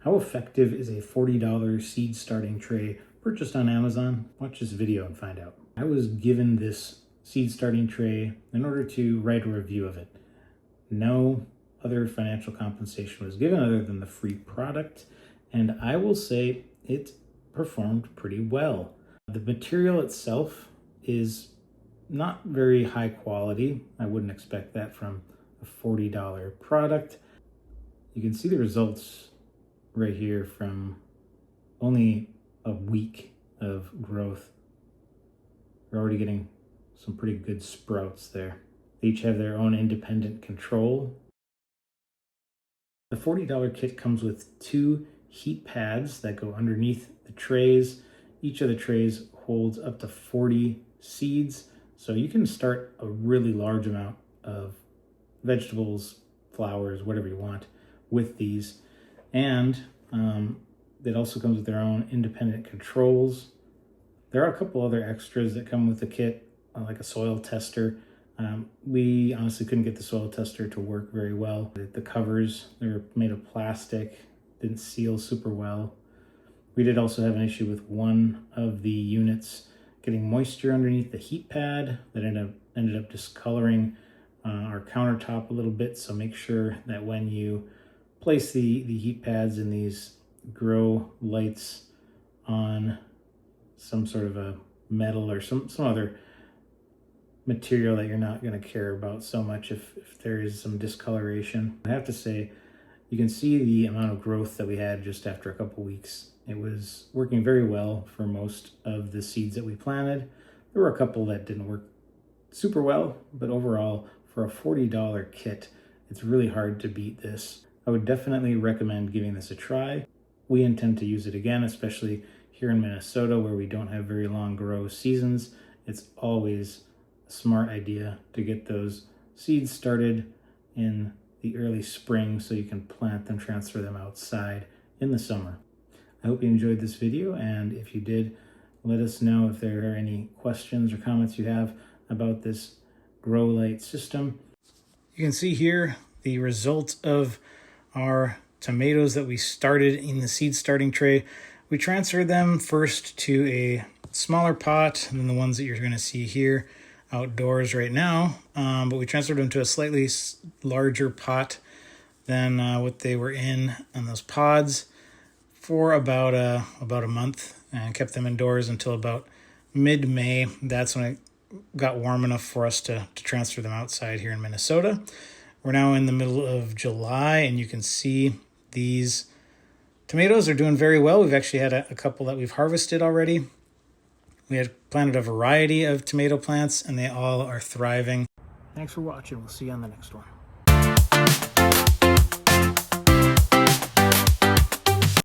How effective is a $40 seed starting tray purchased on Amazon? Watch this video and find out. I was given this seed starting tray in order to write a review of it. No other financial compensation was given other than the free product, and I will say it performed pretty well. The material itself is not very high quality. I wouldn't expect that from a $40 product. You can see the results right here from only a week of growth. We're already getting some pretty good sprouts there. They each have their own independent control. The $40 kit comes with 2 heat pads that go underneath the trays. Each of the trays holds up to 40 seeds, so you can start a really large amount of vegetables, flowers, whatever you want with these. And it also comes with their own independent controls. There are a couple other extras that come with the kit, like a soil tester. We honestly couldn't get the soil tester to work very well. The covers, they were made of plastic, didn't seal super well. We did also have an issue with one of the units getting moisture underneath the heat pad that ended up discoloring our countertop a little bit. So make sure that when you place the heat pads in these grow lights on some sort of a metal or some other material that you're not going to care about so much if there is some discoloration. I have to say, you can see the amount of growth that we had just after a couple weeks. It was working very well for most of the seeds that we planted. There were a couple that didn't work super well, but overall, for a $40 kit, it's really hard to beat this. I would definitely recommend giving this a try. We intend to use it again, especially here in Minnesota where we don't have very long grow seasons. It's always a smart idea to get those seeds started in the early spring so you can plant them, transfer them outside in the summer. I hope you enjoyed this video, and if you did, let us know if there are any questions or comments you have about this grow light system. You can see here the result of our tomatoes that we started in the seed starting tray. We transferred them first to a smaller pot than the ones that you're going to see here outdoors right now, but we transferred them to a slightly larger pot than what they were in on those pods for about a month, and kept them indoors until about mid-May. That's when it got warm enough for us to transfer them outside here in Minnesota. We're now in the middle of July, and you can see these tomatoes are doing very well. We've actually had a couple that we've harvested already. We had planted a variety of tomato plants, and they all are thriving. Thanks for watching. We'll see you on the next one.